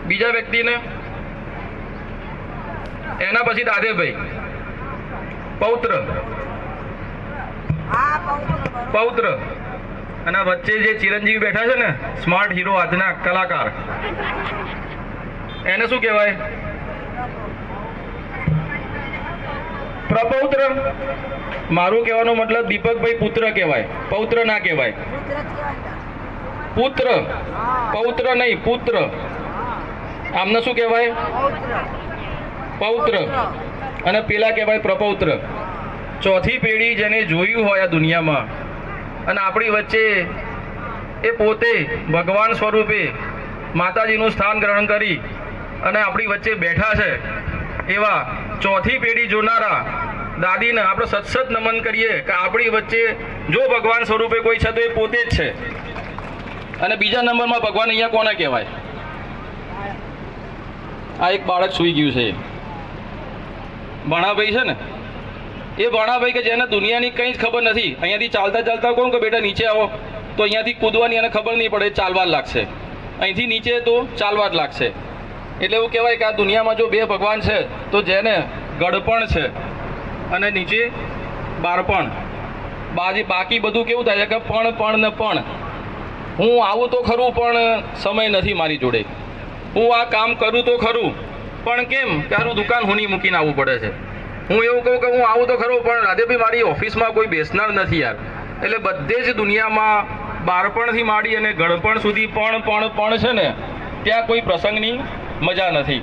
બીજા વ્યક્તિને એના પછી દાદેભાઈ પૌત્ર પૌત્ર અને વચ્ચે જે ચિરંજીવી બેઠા છે ને સ્માર્ટ હીરો આજના કલાકાર એને શું કહેવાય? પ્રપૌત્ર. મારું કહેવાનો મતલબ દીપકભાઈ પુત્ર કહેવાય, પૌત્ર ના કહેવાય. પુત્ર, પૌત્ર નહીં, પુત્ર. આમને શું કહેવાય? પૌત્ર. અને પેલા કહેવાય પ્રપૌત્ર. ચોથી પેઢી જેને જોયું હોય આ દુનિયામાં અને આપણી વચ્ચે એ પોતે ભગવાન સ્વરૂપે માતાજીનું સ્થાન ગ્રહણ કરી અને આપણી વચ્ચે બેઠા છે એવા ચોથી પેઢી જોનારા દાદીને આપણે સતસત નમન કરીએ કે આપણી વચ્ચે જો ભગવાન સ્વરૂપે કોઈ છે તો એ પોતે જ છે. અને બીજા નંબરમાં ભગવાન અહીંયા કોને કહેવાય? આ એક બાળક સૂઈ ગયું છે, ભણાભાઈ છે ને, એ ભણાભાઈ કે જેને દુનિયાની કંઈ જ ખબર નથી, અહીંયાથી ચાલતા ચાલતા કહું કે બેટા નીચે આવો તો અહીંયાથી કૂદવાની એને ખબર નહીં પડે, ચાલવા જ લાગશે. અહીંથી નીચે તો ચાલવા જ લાગશે. એટલે એવું કહેવાય કે આ દુનિયામાં જો બે ભગવાન છે તો જેને ગળપણ છે અને નીચે બાળપણ, બાકી બધું કેવું થાય છે કે પણ ને પણ. હું આવું તો ખરું પણ સમય નથી મારી જોડે, હું આ કામ કરું તો ખરું પણ કેમ કે મારું દુકાન હુની મૂકીને આવવું પડે છે. હું એવું કહું કે હું આવું તો ખરું પણ રાધેભાઈ મારી ઓફિસમાં કોઈ બેસનાર નથી યાર. એટલે બધે જ દુનિયામાં બાળપણથી માંડી અને ગળપણ સુધી પણ છે ને, ત્યાં કોઈ પ્રસંગની મજા નથી.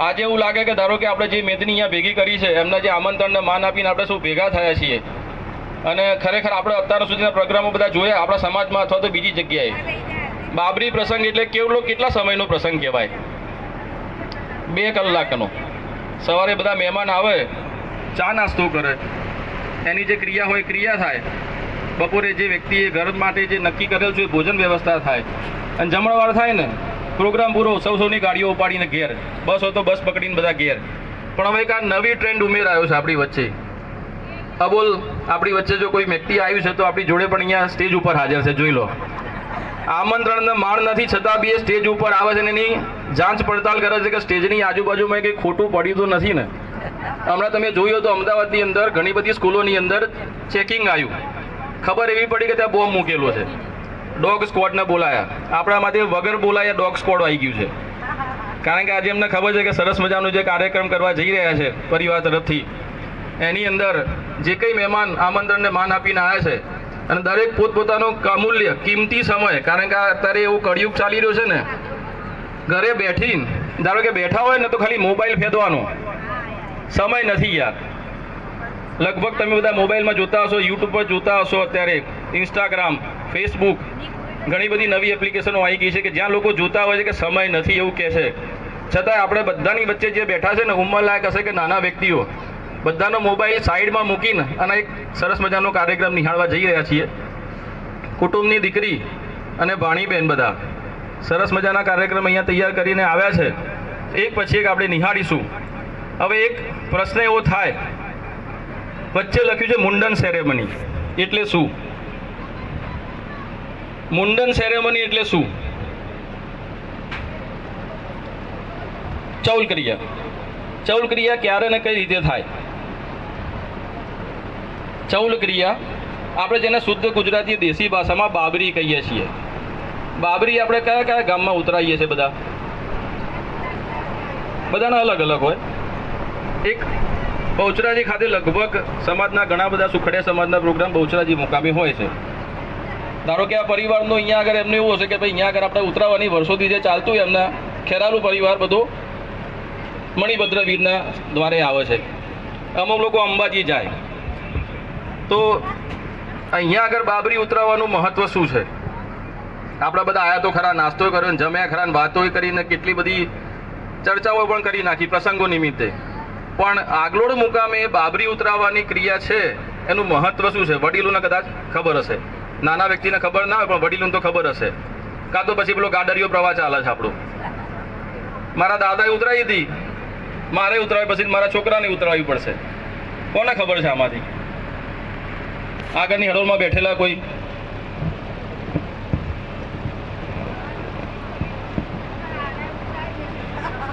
આજે એવું લાગે કે ધારો કે આપણે જે મેદની અહીંયા ભેગી કરી છે એમના જે આમંત્રણને માન આપીને આપણે શું ભેગા થયા છીએ અને ખરેખર આપણે અત્યાર સુધીના પ્રોગ્રામો બધા જોયા આપણા સમાજમાં અથવા તો બીજી જગ્યાએ. બાબરી પ્રસંગ એટલે કેટલા સમયનો પ્રસંગ કહેવાય? 2 કલાકનો. સવારે બધા મહેમાન આવે, ચા નાસ્તો કરે, એની જે ક્રિયા હોય ક્રિયા થાય. બપોરે જે વ્યક્તિએ ઘર માટે જે નક્કી કરેલ છે ભોજન વ્યવસ્થા થાય અને જમણવાર થાય ને, પ્રોગ્રામ પૂરો, સૌની ગાડીઓ ઉપાડીને ઘેર, બસ હોય તો બસ પકડીને બધા ઘેર. પણ હવે એક આ નવી ટ્રેન્ડ ઉમેરાયો છે આપણી વચ્ચે. અબોલ આપણી વચ્ચે જો કોઈ વ્યક્તિ આવ્યું છે તો આપણી જોડે પણ અહીંયા સ્ટેજ ઉપર હાજર છે, જોઈ લો. આમંત્રણને માણ નથી છતાં બી એ સ્ટેજ ઉપર આવે છે અને એની જાંચ પડતાલ કરે છે કે સ્ટેજની આજુબાજુમાં કંઈ ખોટું પડ્યું તો નથી ને. હમણાં તમે જોયું તો અમદાવાદની અંદર ઘણી બધી સ્કૂલોની અંદર ચેકિંગ આવ્યું, ખબર એવી પડી કે ત્યાં બોમ્બ મૂકેલો છે. ડોગ સ્ક્વોડને બોલાયા, આપણામાંથી વગર બોલાયા ડોગ સ્ક્વોડ આવી ગયું છે. કારણ કે આજે એમને ખબર છે કે સરસ મજાનો જે કાર્યક્રમ કરવા જઈ રહ્યા છે પરિવાર તરફથી, એની અંદર જે કંઈ મહેમાન આમંત્રણને માન આપીને આવ્યા છે અને દરેક પોતપોતાનો અમૂલ્ય કિંમતી સમય, કારણ કે અત્યારે એવું કળિયુગ ચાલી રહ્યો છે ને, ઘરે બેઠીને ધારો કે બેઠા હોય ને તો ખાલી મોબાઈલ ફેંદવાનો સમય નથી યાર. લગભગ તમે બધા મોબાઈલમાં જોતા હશો, યુટ્યુબ પર જોતા હશો, અત્યારે ઇન્સ્ટાગ્રામ, ફેસબુક, ઘણી બધી નવી એપ્લિકેશનો આવી ગઈ છે કે જ્યાં લોકો જોતા હોય છે કે સમય નથી એવું કહે છે. છતાંય આપણે બધાની વચ્ચે જે બેઠા છે ને, ઉંમરલાયક હશે કે નાના વ્યક્તિઓ, બધાનો મોબાઈલ સાઈડમાં મૂકીને અને એક સરસ મજાનો કાર્યક્રમ નિહાળવા જઈ રહ્યા છીએ. કુટુંબની દીકરી અને ભાણીબેન બધા સરસ મજાના કાર્યક્રમ અહીંયા તૈયાર કરીને આવ્યા છે. એક પછી એક આપણે નિહાળીશું. હવે એક પ્રશ્ન એવો થાય, વચ્ચે લખ્યું છે મુંડન સેરેમની એટલે શું? મુંડન સેરેમની એટલે શું? ચૌલ ક્રિયા ક્યારે ને કઈ રીતે થાય? ચૌલ ક્રિયા આપણે જેને શુદ્ધ ગુજરાતી દેશી ભાષામાં બાબરી કહીએ છીએ. બાબરી આપણે કયા કયા ગામમાં ઉતરાઈએ છીએ? બધાના અલગ અલગ હોય. એક બહુચરાજી ખાતે લગભગ સમાજના ઘણા બધા સુખડિયા સમાજના પ્રોગ્રામ બહુચરાજી મુકામે હોય છે. ધારો કે આ પરિવારનો અહીંયા આગળ એમને એવું હશે કે ભાઈ અહીંયા આગળ આપણે ઉતરાવાની વર્ષોથી જે ચાલતું હોય, એમના ખેરાલુ પરિવાર બધો મણિભદ્રવીરના દ્વારે આવે છે. અમુક લોકો અંબાજી જાય. તો અહીંયા આગળ બાબરી ઉતરાવવાનું મહત્વ શું છે? આપણા બધા આયા તો ખરા, નાસ્તો કર્યો, જમ્યા ખરા, વાતો કરીને કેટલી બધી ચર્ચાઓ પણ કરી નાખી પ્રસંગો નિમિત્તે. પણ આગલોડ મુકામે બાબરી ઉતરાવવાની ક્રિયા છે, એનું મહત્વ શું છે? વડીલોને કદાચ ખબર હશે, નાના વ્યક્તિને ખબર ના હોય પણ વડીલોને તો ખબર હશે. કાં તો પછી પેલો ગાડરિયો પ્રવાહ ચાલે છે આપણો. મારા દાદાએ ઉતરાવી હતી, મારે ઉતરાવી, પછી મારા છોકરાને ઉતરાવવી પડશે. કોને ખબર છે આમાંથી? આગળની હરોળમાં બેઠેલા કોઈ?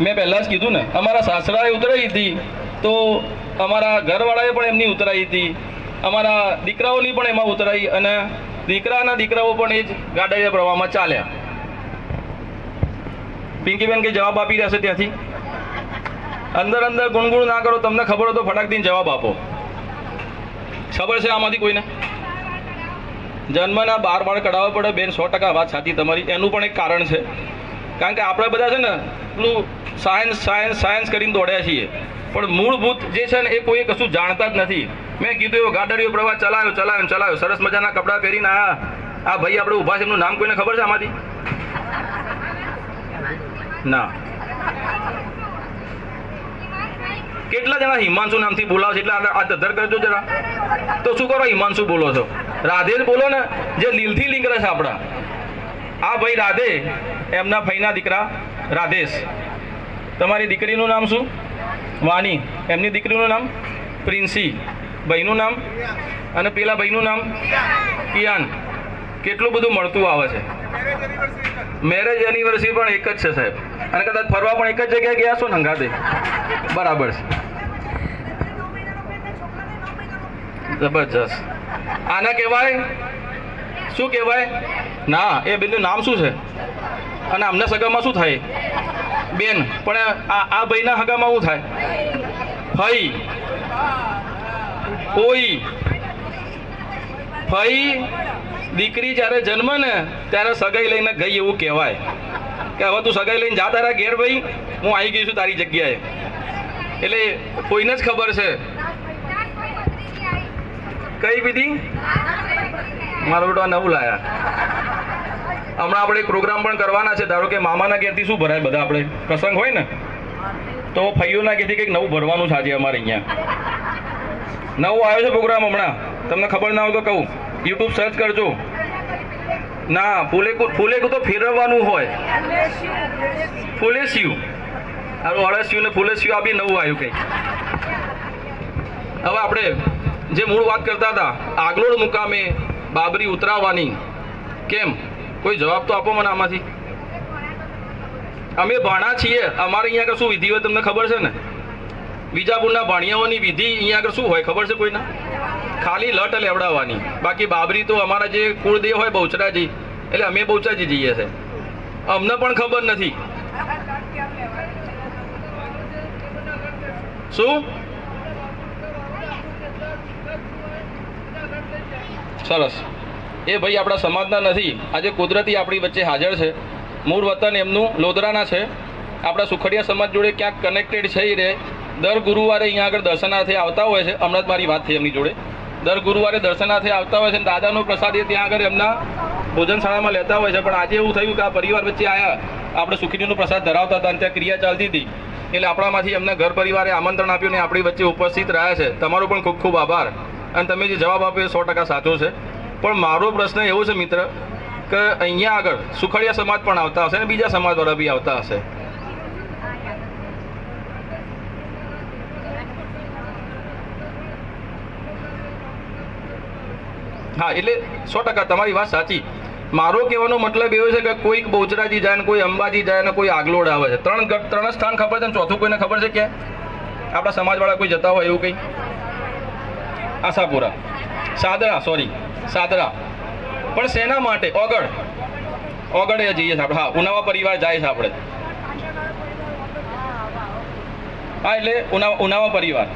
મેં પહેલાં જ કીધું ને, અમારા સાસરાએ ઉતરાઈ હતી તો અમારા ઘરવાળાએ પણ એમની ઉતરાઈ હતી, અમારા દીકરાઓની પણ એમાં ઉતરાઈ, અને દીકરાના દીકરાઓ પણ એ જ ગાડાયા પ્રવાહમાં ચાલ્યા. પિંકીબેન કંઈ જવાબ આપી રહેશે ત્યાંથી? અંદર અંદર ગુણગુણ ના કરો, તમને ખબર હોય તો ફટાક દઈને જવાબ આપો. ખબર છે આમાંથી કોઈને? જન્મના 12 બાળ કઢાવવા પડે બેન, 100% વાત સાચી તમારી. એનું પણ એક કારણ છે, કારણ કે આપણે બધા છે ને પેલું સાયન્સ સાયન્સ સાયન્સ કરીને દોડ્યા છીએ, પણ મૂળભૂત જે છે ને એ કોઈ કશું જાણતા જ નથી. મેં કીધું એવો ગાડાડીઓ પ્રવાહ ચલાવ્યો, સરસ મજાના કપડાં પહેરીને આ ભાઈ આપણે ઊભા છે, એમનું નામ કોઈને ખબર છે આમાંથી? ના. કેટલા જણા હિમાંશુ નામથી બોલાવો છે? એટલે આ ધધર કરજો જરા. તો શું કરો, હિમાંશુ બોલો છો? રાધે જ બોલો ને, જે લીલથી લિંક રહેશે આપણા. આ ભાઈ રાધે, એમના ભાઈના દીકરા રાધેશ. તમારી દીકરીનું નામ શું? વાની. એમની દીકરીનું નામ પ્રિન્સી. ભાઈનું નામ? અને પેલા ભાઈનું નામ કિયાન. કેટલું બધું મળતું આવે છે. મેરેજ એનિવર્સરી પણ એક જ છે સાહેબ, અને કદાચ ફરવા પણ એક જ જગ્યાએ ગયા છો ને હંગાતે. બરાબર છે, જબરજસ્ત. આના કહેવાય શું કહેવાય? ના, એ બેનનું નામ શું છે? અને આમના સગામાં શું થાય? બેન. પણ આ ભાઈના હગામાં શું થાય? ફઈ. ઓઈ. ફઈ દીકરી જ્યારે જન્મ ને ત્યારે સગાઈ લઈને ગઈ એવું કહેવાય કે હવે તું સગાઈ લઈને જા તારા ઘેર ભાઈ, હું આવી ગઈ છું તારી જગ્યાએ. એટલે કોઈને જ ખબર છે. કઈ વિધિ? મારો બેટો નવું લાયા. હમણાં આપણે એક પ્રોગ્રામ પણ કરવાના છે. ધારો કે મામાના ઘેરથી શું ભરાય, બધા આપણે પ્રસંગ હોય ને તો ફઈઓના ઘેરથી કંઈક નવું ભરવાનું છે આજે અમારે અહીંયા. નવું આવ્યો છે પ્રોગ્રામ હમણાં, તમને ખબર ના હોય તો કહું, યુટ્યુબ સર્ચ કરજો. ના, ફૂલેકું તો ફેરવવાનું હોય. ફૂલેસ્યું, અળસ્યું ને ફૂલેસ્યું, આ બી નવું આવ્યું કંઈક. હવે આપણે જે મૂળ વાત કરતા હતા, આગલોડ મુકામે બાબરી ઉતરાવવાની, કેમ? કોઈ જવાબ તો આપો મને આમાંથી. અમે ભાણા છીએ, અમારે અહીંયા આગળ શું વિધિ હોય તમને ખબર છે ને? બીજાપુરના ભાણિયાઓની વિધિ અહીંયા આગળ શું હોય ખબર છે કોઈને? ખાલી લટ લેવડાવવાની. બાકી બાબરી તો અમારા જે કુળદેવ હોય બહુચરાજી, એટલે અમે બહુચરાજી જઈએ છે. અમને પણ ખબર નથી. શું? સરસ. એ ભાઈ આપણા સમાજના નથી, આજે કુદરતી આપણી વચ્ચે હાજર છે. મૂળ વતન એમનું લોધરાના છે. આપણા સુખડિયા સમાજ જોડે ક્યાંક કનેક્ટેડ છે. એ રે દર ગુરુવારે અહીંયા આગળ દર્શનાર્થે આવતા હોય છે. હમણાં જ મારી વાત થઈ એમની જોડે. દર ગુરુવારે દર્શનાર્થે આવતા હોય છે. દાદાનો પ્રસાદ એ ત્યાં આગળ એમના ભોજનશાળામાં લેતા હોય છે. પણ આજે એવું થયું કે આ પરિવાર વચ્ચે આવ્યા, આપણે સુખડીનો પ્રસાદ ધરાવતા હતા અને ત્યાં ક્રિયા ચાલતી હતી, એટલે આપણામાંથી એમને ઘર પરિવારે આમંત્રણ આપ્યું ને આપણી વચ્ચે ઉપસ્થિત રહ્યા છે. તમારો પણ ખૂબ ખૂબ આભાર. અને તમે જે જવાબ આપ્યો એ 100% સાચો છે. પણ મારો પ્રશ્ન એવો છે મિત્ર કે અહીંયા આગળ સુખડિયા સમાજ પણ આવતા હશે ને બીજા સમાજવાળા બી આવતા હશે. હા, એટલે 100% તમારી વાત સાચી. મારો કહેવાનો મતલબ એવો છે કે કોઈક બહુચરાજી જાય ને કોઈ અંબાજી જાય ને કોઈ આગલોડ આવે છે. ત્રણ સ્થાન ખબર છે ને ચોથું કોઈને ખબર છે ક્યાં? આપણા સમાજવાળા કોઈ જતા હોય એવું કંઈ? આશાપુરા, સાદરા. પણ શેના માટે? ઓગળ એ જઈએ આપણે. હા, ઉનાવા પરિવાર જાય છે આપણે. હા, એટલે ઉનાવા પરિવાર.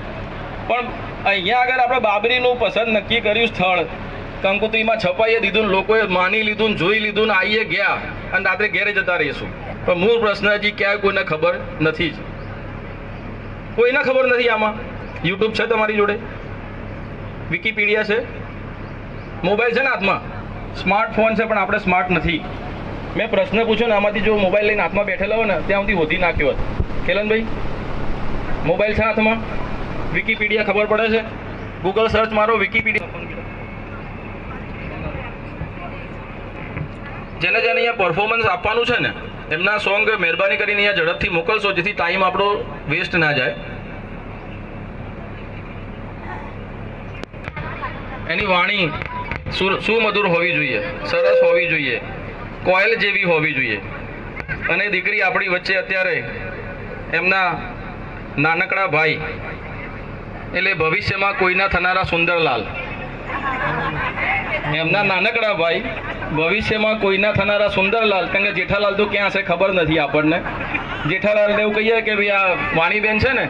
પણ અહીંયા આગળ આપણે બાબરીનું પસંદ નક્કી કર્યું સ્થળ, કંકોત્રીમાં છપાઈએ દીધું, લોકોએ માની લીધું, જોઈ લીધું, આવીએ ગયા અને રાત્રે ઘેરે જતા રહીશું. પણ મૂળ પ્રશ્ન હજી ક્યાંય કોઈને ખબર નથી જ. કોઈને ખબર નથી. આમાં યુટ્યુબ છે તમારી જોડે, વિકીપીડિયા છે, મોબાઈલ છે ને હાથમાં, સ્માર્ટફોન છે, પણ આપણે સ્માર્ટ નથી. મેં પ્રશ્ન પૂછ્યો ને આમાંથી જો મોબાઈલ લઈને હાથમાં બેઠેલા હોય ને ત્યાં સુધી હોધી નાખ્યો હોત. ખેલનભાઈ, મોબાઈલ છે હાથમાં, વિકીપીડિયા ખબર પડે છે, ગૂગલ સર્ચ મારો, વિકીપીડિયા. જેને અહીંયા પરફોર્મન્સ આપવાનું છે ને એમના સોંગ મહેરબાની કરીને અહીંયા ઝડપથી મોકલશો, જેથી ટાઈમ આપણો વેસ્ટ ના જાય. એની વાણી સુમધુર હોવી જોઈએ, સરસ હોવી જોઈએ, કોયલ જેવી હોવી જોઈએ. અને દીકરી આપણી વચ્ચે અત્યારે એમના નાનકડા ભાઈ એટલે ભવિષ્યમાં કોઈના થનારા સુંદરલાલ, એમના નાનકડા ભાઈ ભવિષ્યમાં કોઈના થનારા સુંદરલાલ. કારણ કે જેઠાલાલ તો ક્યાં છે ખબર નથી આપણને. જેઠાલાલને એવું કહીએ કે ભાઈ આ વાણીબેન છે ને,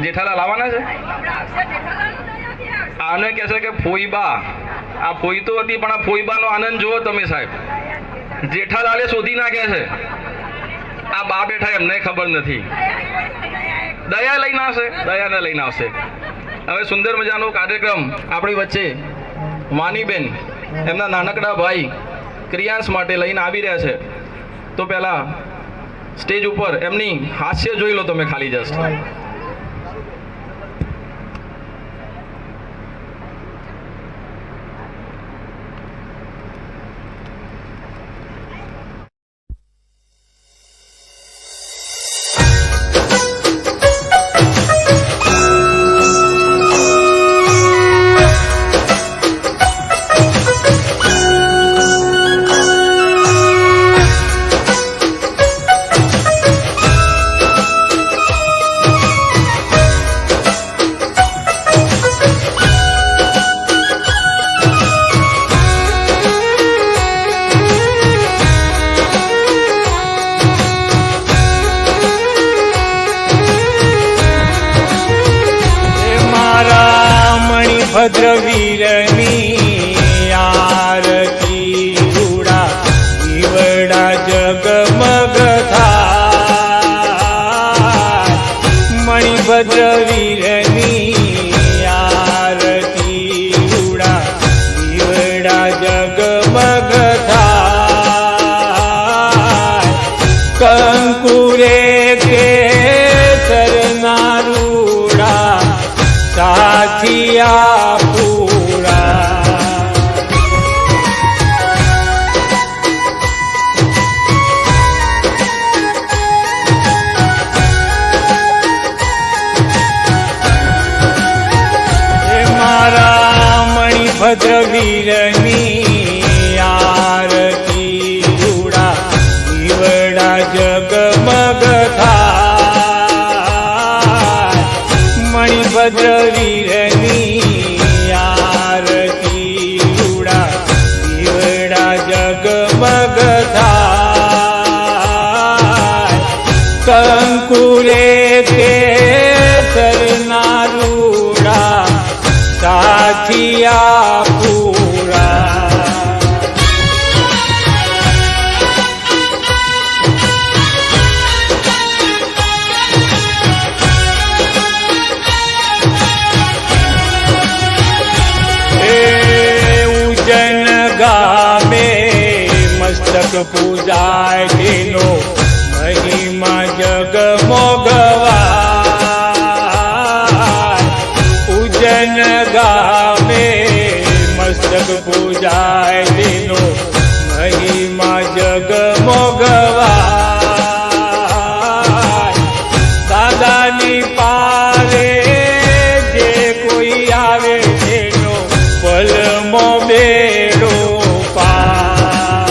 જેઠાલાલ આવવાના છે. આને કહે છે કે ફોઈબા, આ ફોઈ તો હતી પણ આ ફોઈબાનો આનંદ જુઓ તમે સાહેબ. જેઠાલાલે શોધી નાખ્યા છે, આ બા બેઠા એમને ખબર નથી. દયા લઈને આવશે, દયાને લઈને આવશે. હવે સુંદર મજાનો કાર્યક્રમ આપણી વચ્ચે વાણીબેન એમના નાનકડા ભાઈ ક્રિયાંશ માટે લઈને આવી રહ્યા છે. તો પહેલા સ્ટેજ ઉપર એમની હાસ્ય જોઈ લો તમે ખાલી જસ્ટ. ભદ્રવીરની આરતી રૂડા દીવડા જગમગ થાય. મણિભદ્રવીરની આરતી રૂડા દીવડા જગમગ થાય. કંકુરે કેસરના રૂડા સાથિયા ભદ્રવીરની આરતી રૂડા દીવડા જગમગ થાય. મણિભદ્રવીરની આરતી રૂડા દીવડા જગમગ થાય. કંકુરે કેસરના રૂડા સાથિયા પૂરા. ઉજ્જૈન ગામે મસ્તક પૂજાય તેનો મહિમા જગમોગવા. ઉજ્જૈન ગામે મસ્તક પૂજાય તેનો મહિમા જગમોગવા. દાદાની પારે જે કોઈ આવે તેનો પલમો બેડો પાર.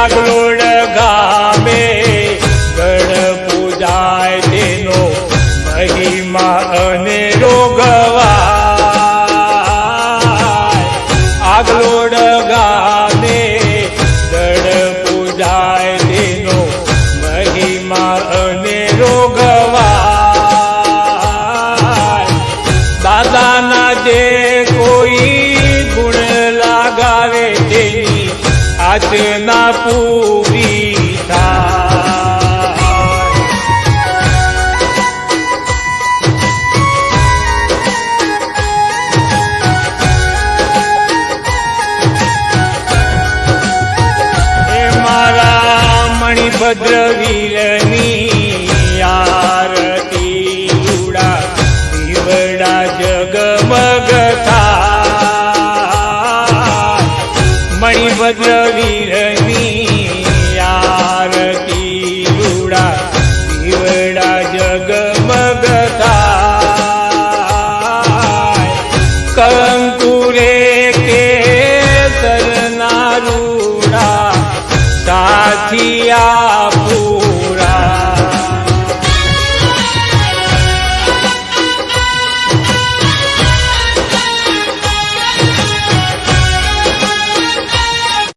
આગલોડ ગામે ગણ પૂજાય તેનો મહિમા અને રોગવાય આગલોડ ગામે ગણ પૂજાય તેનો મહિમા અને રોગવાય દાદાના જે કોઈ ગુણ લાગાવે તેની આજના પૂરી થાય એ મારા મણિભદ્ર વીર